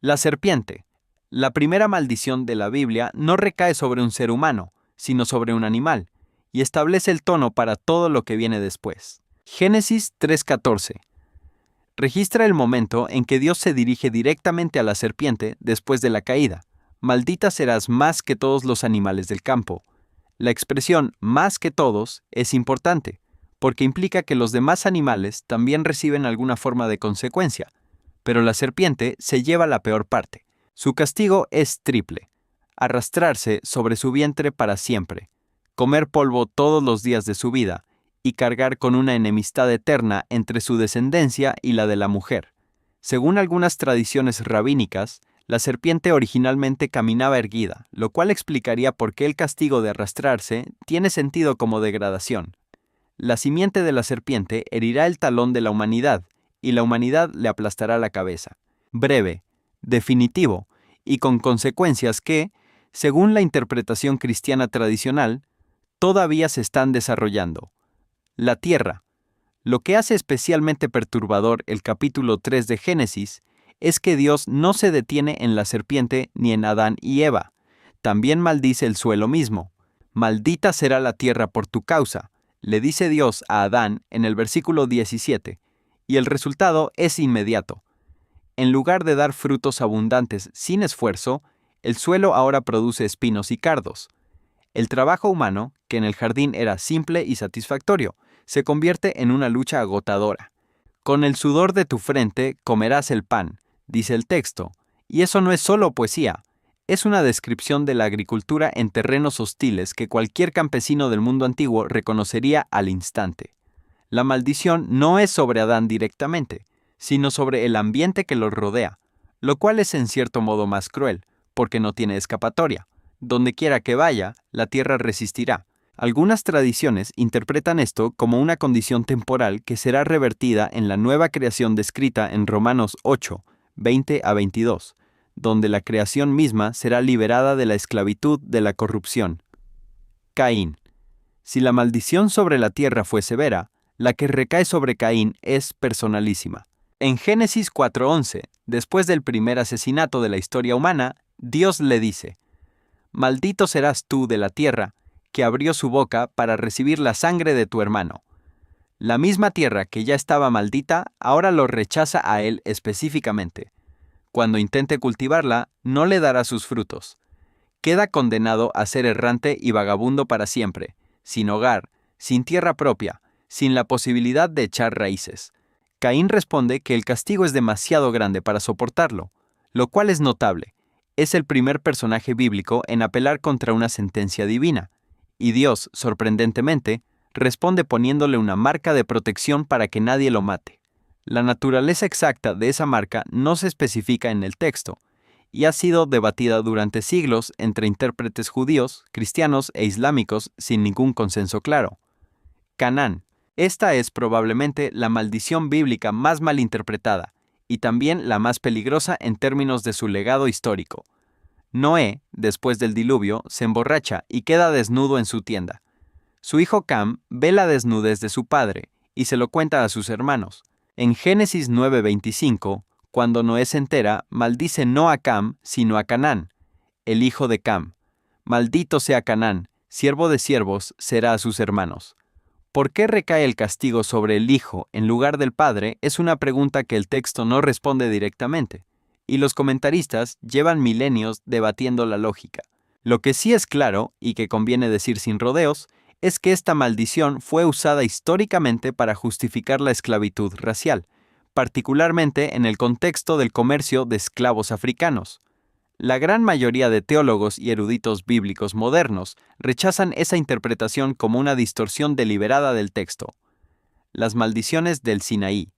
La serpiente. La primera maldición de la Biblia no recae sobre un ser humano, sino sobre un animal, y establece el tono para todo lo que viene después. Génesis 3:14. Registra el momento en que Dios se dirige directamente a la serpiente después de la caída. Maldita serás más que todos los animales del campo. La expresión más que todos es importante, porque implica que los demás animales también reciben alguna forma de consecuencia, pero la serpiente se lleva la peor parte. Su castigo es triple: arrastrarse sobre su vientre para siempre, comer polvo todos los días de su vida y cargar con una enemistad eterna entre su descendencia y la de la mujer. Según algunas tradiciones rabínicas, la serpiente originalmente caminaba erguida, lo cual explicaría por qué el castigo de arrastrarse tiene sentido como degradación. La simiente de la serpiente herirá el talón de la humanidad, y la humanidad le aplastará la cabeza. Breve, definitivo, y con consecuencias que, según la interpretación cristiana tradicional, todavía se están desarrollando. La tierra. Lo que hace especialmente perturbador el capítulo 3 de Génesis es que Dios no se detiene en la serpiente ni en Adán y Eva. También maldice el suelo mismo. Maldita será la tierra por tu causa, le dice Dios a Adán en el versículo 17, y el resultado es inmediato. En lugar de dar frutos abundantes sin esfuerzo, el suelo ahora produce espinos y cardos. El trabajo humano, que en el jardín era simple y satisfactorio, se convierte en una lucha agotadora. Con el sudor de tu frente comerás el pan, dice el texto, y eso no es solo poesía, es una descripción de la agricultura en terrenos hostiles que cualquier campesino del mundo antiguo reconocería al instante. La maldición no es sobre Adán directamente, sino sobre el ambiente que lo rodea, lo cual es en cierto modo más cruel, porque no tiene escapatoria. Donde quiera que vaya, la tierra resistirá. Algunas tradiciones interpretan esto como una condición temporal que será revertida en la nueva creación descrita en Romanos 8, 20 a 22, donde la creación misma será liberada de la esclavitud de la corrupción. Caín. Si la maldición sobre la tierra fue severa, la que recae sobre Caín es personalísima. En Génesis 4:11, después del primer asesinato de la historia humana, Dios le dice: «Maldito serás tú de la tierra, que abrió su boca para recibir la sangre de tu hermano». La misma tierra que ya estaba maldita, ahora lo rechaza a él específicamente. Cuando intente cultivarla, no le dará sus frutos. Queda condenado a ser errante y vagabundo para siempre, sin hogar, sin tierra propia, sin la posibilidad de echar raíces. Caín responde que el castigo es demasiado grande para soportarlo, lo cual es notable. Es el primer personaje bíblico en apelar contra una sentencia divina, y Dios, sorprendentemente, responde poniéndole una marca de protección para que nadie lo mate. La naturaleza exacta de esa marca no se especifica en el texto, y ha sido debatida durante siglos entre intérpretes judíos, cristianos e islámicos sin ningún consenso claro. Canaán. Esta es probablemente la maldición bíblica más mal interpretada, y también la más peligrosa en términos de su legado histórico. Noé, después del diluvio, se emborracha y queda desnudo en su tienda. Su hijo Cam ve la desnudez de su padre y se lo cuenta a sus hermanos. En Génesis 9:25, cuando Noé se entera, maldice no a Cam, sino a Canaán, el hijo de Cam. Maldito sea Canaán, siervo de siervos será a sus hermanos. ¿Por qué recae el castigo sobre el hijo en lugar del padre? Es una pregunta que el texto no responde directamente, y los comentaristas llevan milenios debatiendo la lógica. Lo que sí es claro, y que conviene decir sin rodeos, es que esta maldición fue usada históricamente para justificar la esclavitud racial, particularmente en el contexto del comercio de esclavos africanos. La gran mayoría de teólogos y eruditos bíblicos modernos rechazan esa interpretación como una distorsión deliberada del texto. Las maldiciones del Sinaí.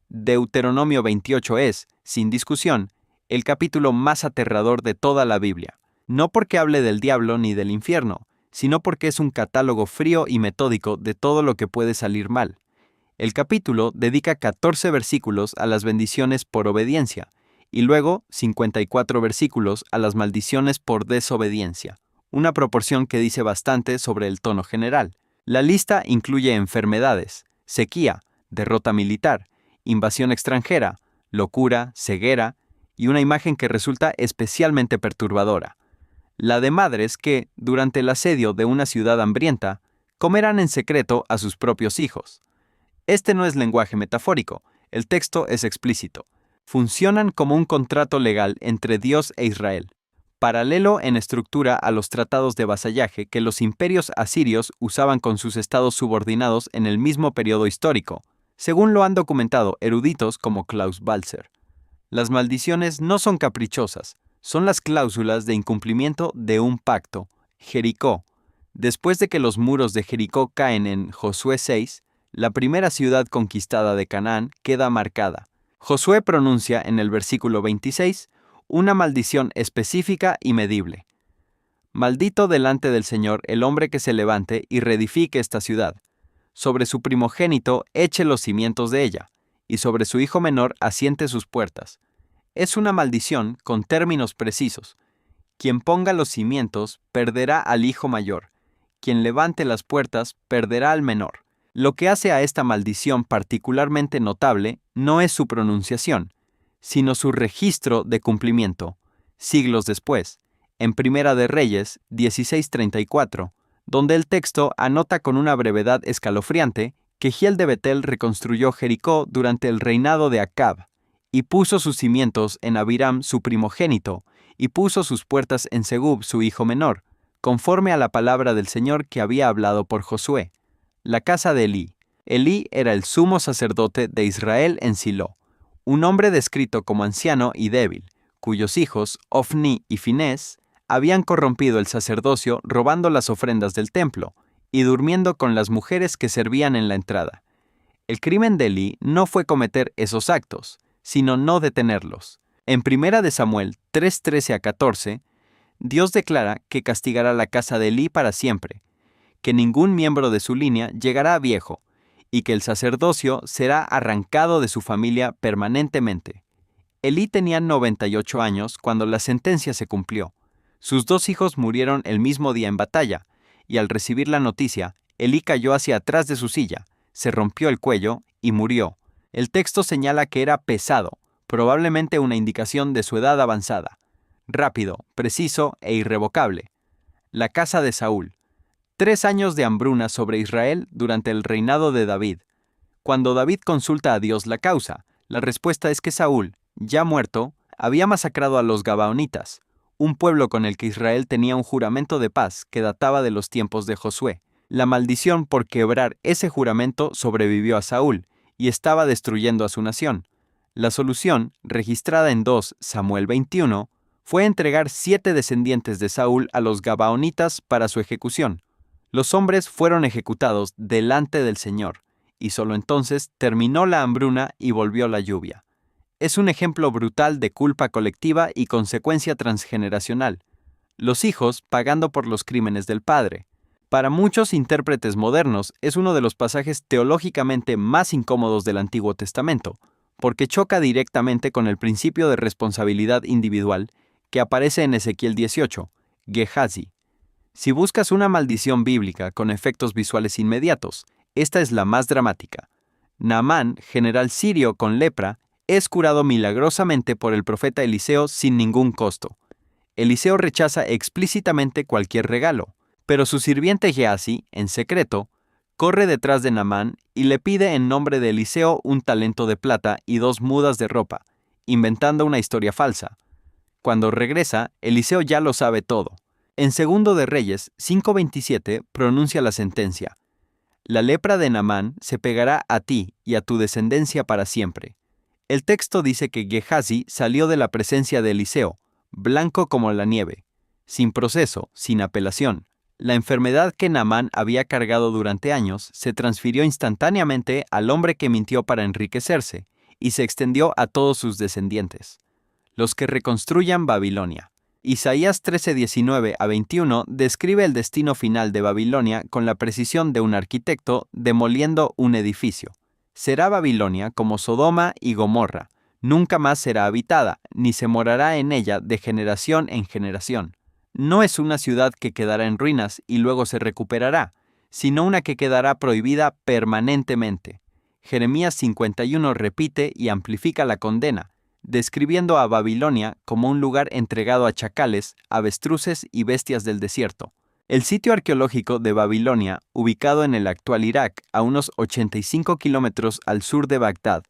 Deuteronomio 28 es, sin discusión, el capítulo más aterrador de toda la Biblia, no porque hable del diablo ni del infierno, sino porque es un catálogo frío y metódico de todo lo que puede salir mal. El capítulo dedica 14 versículos a las bendiciones por obediencia, y luego 54 versículos a las maldiciones por desobediencia, una proporción que dice bastante sobre el tono general. La lista incluye enfermedades, sequía, derrota militar, invasión extranjera, locura, ceguera y una imagen que resulta especialmente perturbadora. La de madres que, durante el asedio de una ciudad hambrienta, comerán en secreto a sus propios hijos. Este no es lenguaje metafórico, el texto es explícito. Funcionan como un contrato legal entre Dios e Israel, paralelo en estructura a los tratados de vasallaje que los imperios asirios usaban con sus estados subordinados en el mismo periodo histórico, según lo han documentado eruditos como Klaus Balzer. Las maldiciones no son caprichosas, son las cláusulas de incumplimiento de un pacto, Jericó. Después de que los muros de Jericó caen en Josué 6, la primera ciudad conquistada de Canaán queda marcada. Josué pronuncia en el versículo 26 una maldición específica y medible. Maldito delante del Señor el hombre que se levante y reedifique esta ciudad. Sobre su primogénito eche los cimientos de ella, y sobre su hijo menor asiente sus puertas. Es una maldición con términos precisos. Quien ponga los cimientos perderá al hijo mayor. Quien levante las puertas perderá al menor. Lo que hace a esta maldición particularmente notable no es su pronunciación, sino su registro de cumplimiento, siglos después, en Primera de Reyes 16:34, donde el texto anota con una brevedad escalofriante que Giel de Betel reconstruyó Jericó durante el reinado de Acab, y puso sus cimientos en Abiram su primogénito, y puso sus puertas en Segub su hijo menor, conforme a la palabra del Señor que había hablado por Josué. La casa de Elí. Elí era el sumo sacerdote de Israel en Silo, un hombre descrito como anciano y débil, cuyos hijos, Ofni y Finés, habían corrompido el sacerdocio robando las ofrendas del templo y durmiendo con las mujeres que servían en la entrada. El crimen de Elí no fue cometer esos actos, sino no detenerlos. En 1 de Samuel 3:13-14, Dios declara que castigará la casa de Elí para siempre, que ningún miembro de su línea llegará a viejo, y que el sacerdocio será arrancado de su familia permanentemente. Elí tenía 98 años cuando la sentencia se cumplió. Sus 2 hijos murieron el mismo día en batalla, y al recibir la noticia, Elí cayó hacia atrás de su silla, se rompió el cuello y murió. El texto señala que era pesado, probablemente una indicación de su edad avanzada. Rápido, preciso e irrevocable. La casa de Saúl. 3 años de hambruna sobre Israel durante el reinado de David. Cuando David consulta a Dios la causa, la respuesta es que Saúl, ya muerto, había masacrado a los Gabaonitas, un pueblo con el que Israel tenía un juramento de paz que databa de los tiempos de Josué. La maldición por quebrar ese juramento sobrevivió a Saúl y estaba destruyendo a su nación. La solución, registrada en 2 Samuel 21, fue entregar 7 descendientes de Saúl a los Gabaonitas para su ejecución. Los hombres fueron ejecutados delante del Señor, y solo entonces terminó la hambruna y volvió la lluvia. Es un ejemplo brutal de culpa colectiva y consecuencia transgeneracional. Los hijos pagando por los crímenes del padre. Para muchos intérpretes modernos es uno de los pasajes teológicamente más incómodos del Antiguo Testamento, porque choca directamente con el principio de responsabilidad individual que aparece en Ezequiel 18, Gehazi. Si buscas una maldición bíblica con efectos visuales inmediatos, esta es la más dramática. Naamán, general sirio con lepra, es curado milagrosamente por el profeta Eliseo sin ningún costo. Eliseo rechaza explícitamente cualquier regalo, pero su sirviente Gehazi, en secreto, corre detrás de Naamán y le pide en nombre de Eliseo un talento de plata y 2 mudas de ropa, inventando una historia falsa. Cuando regresa, Eliseo ya lo sabe todo. En 2 de Reyes 5:27 pronuncia la sentencia: la lepra de Naamán se pegará a ti y a tu descendencia para siempre. El texto dice que Gehazi salió de la presencia de Eliseo, blanco como la nieve, sin proceso, sin apelación. La enfermedad que Naamán había cargado durante años se transfirió instantáneamente al hombre que mintió para enriquecerse y se extendió a todos sus descendientes, los que reconstruyan Babilonia. Isaías 13:19-21 describe el destino final de Babilonia con la precisión de un arquitecto demoliendo un edificio. Será Babilonia como Sodoma y Gomorra, nunca más será habitada, ni se morará en ella de generación en generación. No es una ciudad que quedará en ruinas y luego se recuperará, sino una que quedará prohibida permanentemente. Jeremías 51 repite y amplifica la condena, describiendo a Babilonia como un lugar entregado a chacales, avestruces y bestias del desierto. El sitio arqueológico de Babilonia, ubicado en el actual Irak, a unos 85 kilómetros al sur de Bagdad,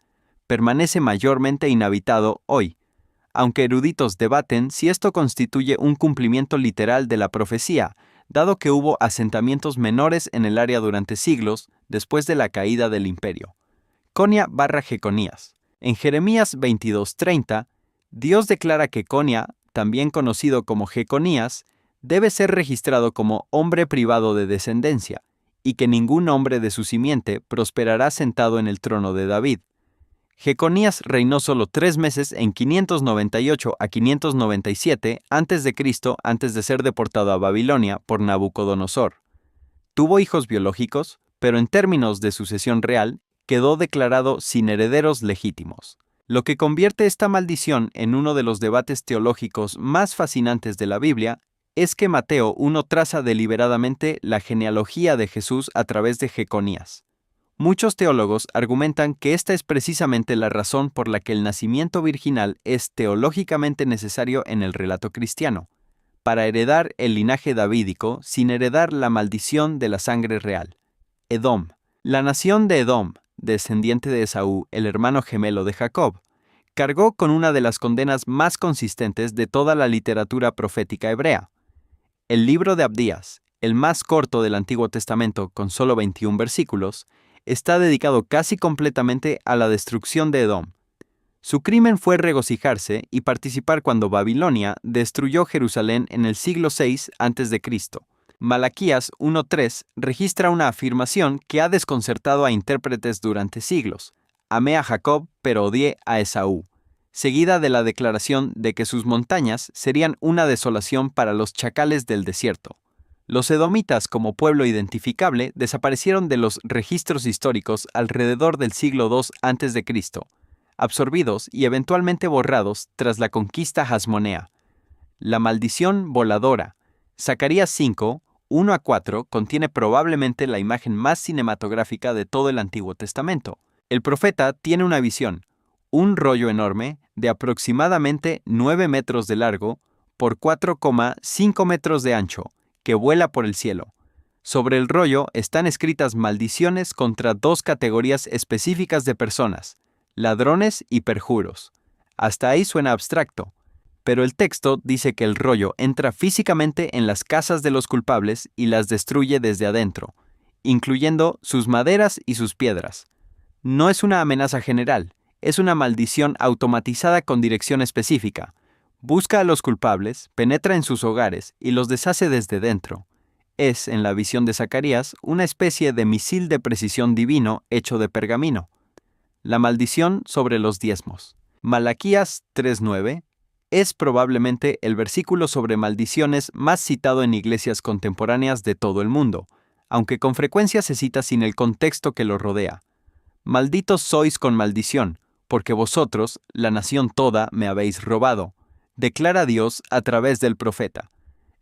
permanece mayormente inhabitado hoy, aunque eruditos debaten si esto constituye un cumplimiento literal de la profecía, dado que hubo asentamientos menores en el área durante siglos después de la caída del imperio. Conia/Jeconías. En Jeremías 22:30, Dios declara que Conia, también conocido como Jeconías, debe ser registrado como hombre privado de descendencia, y que ningún hombre de su simiente prosperará sentado en el trono de David. Jeconías reinó solo 3 meses en 598 a 597 a.C. antes de ser deportado a Babilonia por Nabucodonosor. Tuvo hijos biológicos, pero en términos de sucesión real, quedó declarado sin herederos legítimos, lo que convierte esta maldición en uno de los debates teológicos más fascinantes de la Biblia. Es que Mateo 1 traza deliberadamente la genealogía de Jesús a través de Jeconías. Muchos teólogos argumentan que esta es precisamente la razón por la que el nacimiento virginal es teológicamente necesario en el relato cristiano, para heredar el linaje davídico sin heredar la maldición de la sangre real. Edom. La nación de Edom, descendiente de Esaú, el hermano gemelo de Jacob, cargó con una de las condenas más consistentes de toda la literatura profética hebrea. El libro de Abdías, el más corto del Antiguo Testamento con solo 21 versículos, está dedicado casi completamente a la destrucción de Edom. Su crimen fue regocijarse y participar cuando Babilonia destruyó Jerusalén en el siglo VI a.C. Malaquías 1:3 registra una afirmación que ha desconcertado a intérpretes durante siglos: amé a Jacob, pero odié a Esaú, seguida de la declaración de que sus montañas serían una desolación para los chacales del desierto. Los edomitas como pueblo identificable desaparecieron de los registros históricos alrededor del siglo II a.C., absorbidos y eventualmente borrados tras la conquista hasmonea. La maldición voladora. Zacarías 5, 1-4 contiene probablemente la imagen más cinematográfica de todo el Antiguo Testamento. El profeta tiene una visión, un rollo enorme de aproximadamente 9 metros de largo por 4,5 metros de ancho, que vuela por el cielo. Sobre el rollo están escritas maldiciones contra 2 categorías específicas de personas: ladrones y perjuros. Hasta ahí suena abstracto, pero el texto dice que el rollo entra físicamente en las casas de los culpables y las destruye desde adentro, incluyendo sus maderas y sus piedras. No es una amenaza general, es una maldición automatizada con dirección específica. Busca a los culpables, penetra en sus hogares y los deshace desde dentro. Es, en la visión de Zacarías, una especie de misil de precisión divino hecho de pergamino. La maldición sobre los diezmos. Malaquías 3:9 es probablemente el versículo sobre maldiciones más citado en iglesias contemporáneas de todo el mundo, aunque con frecuencia se cita sin el contexto que lo rodea. Malditos sois con maldición, porque vosotros, la nación toda, me habéis robado, declara Dios a través del profeta.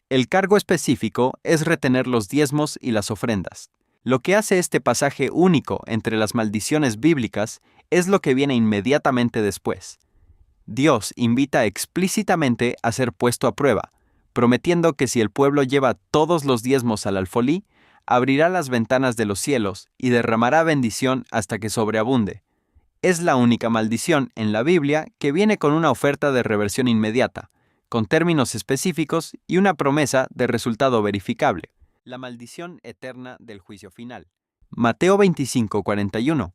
El cargo específico es retener los diezmos y las ofrendas. Lo que hace este pasaje único entre las maldiciones bíblicas es lo que viene inmediatamente después. Dios invita explícitamente a ser puesto a prueba, prometiendo que si el pueblo lleva todos los diezmos al alfolí, abrirá las ventanas de los cielos y derramará bendición hasta que sobreabunde. Es la única maldición en la Biblia que viene con una oferta de reversión inmediata, con términos específicos y una promesa de resultado verificable. La maldición eterna del juicio final. Mateo 25:41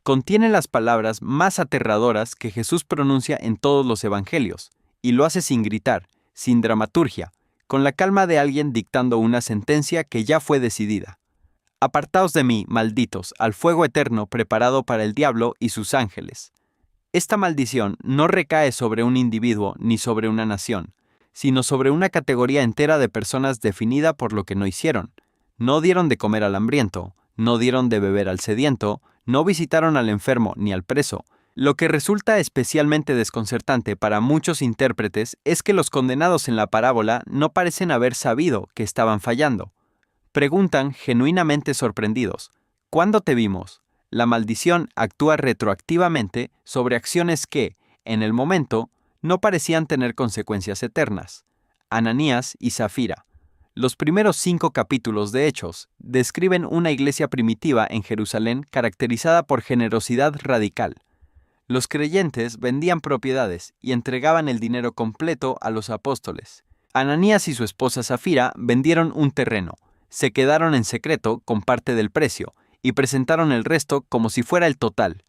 contiene las palabras más aterradoras que Jesús pronuncia en todos los evangelios, y lo hace sin gritar, sin dramaturgia, con la calma de alguien dictando una sentencia que ya fue decidida. Apartaos de mí, malditos, al fuego eterno preparado para el diablo y sus ángeles. Esta maldición no recae sobre un individuo ni sobre una nación, sino sobre una categoría entera de personas definida por lo que no hicieron. No dieron de comer al hambriento, no dieron de beber al sediento, no visitaron al enfermo ni al preso. Lo que resulta especialmente desconcertante para muchos intérpretes es que los condenados en la parábola no parecen haber sabido que estaban fallando. Preguntan genuinamente sorprendidos: ¿cuándo te vimos? La maldición actúa retroactivamente sobre acciones que, En el momento, no parecían tener consecuencias eternas. Ananías y Zafira. Los primeros 5 capítulos de Hechos describen una iglesia primitiva en Jerusalén caracterizada por generosidad radical. Los creyentes vendían propiedades y entregaban el dinero completo a los apóstoles. Ananías y su esposa Zafira vendieron un terreno, se quedaron en secreto con parte del precio y presentaron el resto como si fuera el total.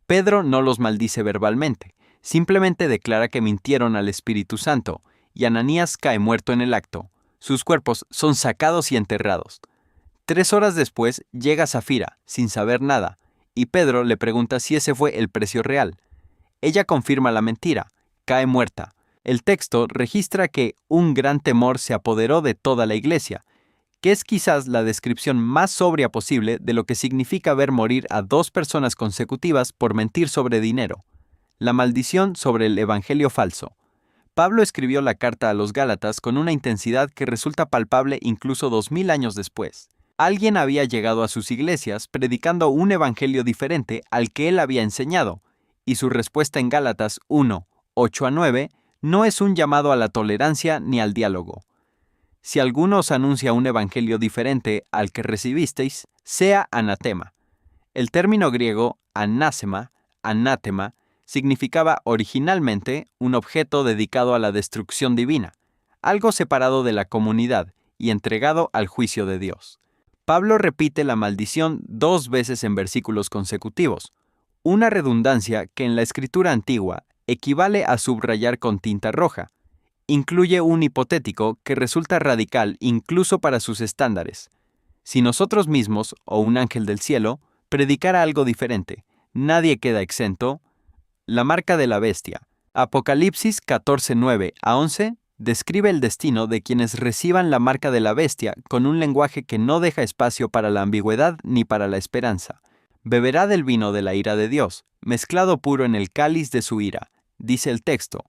Pedro no los maldice verbalmente, simplemente declara que mintieron al Espíritu Santo, y Ananías cae muerto en el acto. Sus cuerpos son sacados y enterrados. 3 horas después llega Zafira, sin saber nada, y Pedro le pregunta si ese fue el precio real. Ella confirma la mentira, cae muerta. El texto registra que un gran temor se apoderó de toda la iglesia, que es quizás la descripción más sobria posible de lo que significa ver morir a 2 personas consecutivas por mentir sobre dinero. La maldición sobre el evangelio falso. Pablo escribió la carta a los Gálatas con una intensidad que resulta palpable incluso 2000 años después. Alguien había llegado a sus iglesias predicando un evangelio diferente al que él había enseñado, y su respuesta en Gálatas 1, 8-9 no es un llamado a la tolerancia ni al diálogo. Si alguno os anuncia un evangelio diferente al que recibisteis, sea anatema. El término griego anásema, anátema, significaba originalmente un objeto dedicado a la destrucción divina, algo separado de la comunidad y entregado al juicio de Dios. Pablo repite la maldición 2 veces en versículos consecutivos, una redundancia que en la escritura antigua equivale a subrayar con tinta roja. Incluye un hipotético que resulta radical incluso para sus estándares. Si nosotros mismos, o un ángel del cielo, predicara algo diferente, nadie queda exento. La marca de la bestia. Apocalipsis 14:9-11 describe el destino de quienes reciban la marca de la bestia con un lenguaje que no deja espacio para la ambigüedad ni para la esperanza. Beberá del vino de la ira de Dios, mezclado puro en el cáliz de su ira, dice el texto,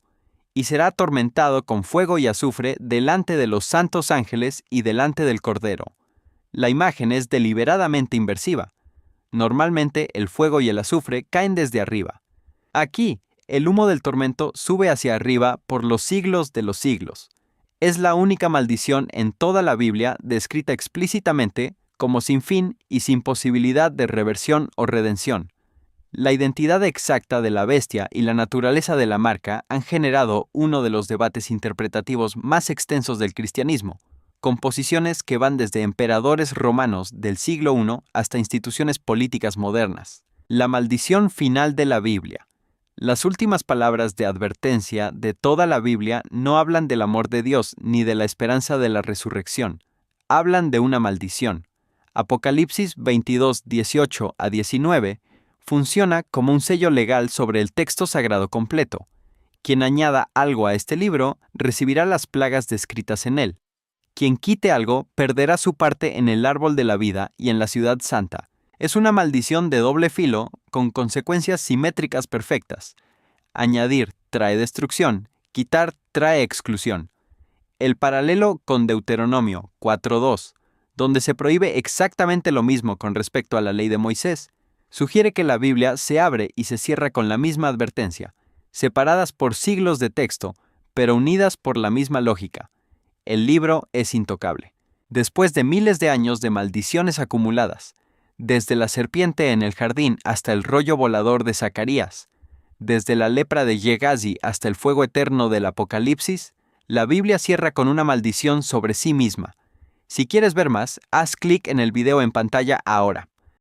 y será atormentado con fuego y azufre delante de los santos ángeles y delante del Cordero. La imagen es deliberadamente inversiva. Normalmente el fuego y el azufre caen desde arriba. Aquí, el humo del tormento sube hacia arriba por los siglos de los siglos. Es la única maldición en toda la Biblia descrita explícitamente como sin fin y sin posibilidad de reversión o redención. La identidad exacta de la bestia y la naturaleza de la marca han generado uno de los debates interpretativos más extensos del cristianismo, con posiciones que van desde emperadores romanos del siglo I hasta instituciones políticas modernas. La maldición final de la Biblia. Las últimas palabras de advertencia de toda la Biblia no hablan del amor de Dios ni de la esperanza de la resurrección. Hablan de una maldición. Apocalipsis 22:18-19 funciona como un sello legal sobre el texto sagrado completo. Quien añada algo a este libro recibirá las plagas descritas en él. Quien quite algo perderá su parte en el árbol de la vida y en la ciudad santa. Es una maldición de doble filo con consecuencias simétricas perfectas. Añadir trae destrucción, quitar trae exclusión. El paralelo con Deuteronomio 4:2, donde se prohíbe exactamente lo mismo con respecto a la ley de Moisés, sugiere que la Biblia se abre y se cierra con la misma advertencia, separadas por siglos de texto, pero unidas por la misma lógica. El libro es intocable. Después de miles de años de maldiciones acumuladas, desde la serpiente en el jardín hasta el rollo volador de Zacarías, desde la lepra de Gehazi hasta el fuego eterno del Apocalipsis, la Biblia cierra con una maldición sobre sí misma. Si quieres ver más, haz clic en el video en pantalla ahora.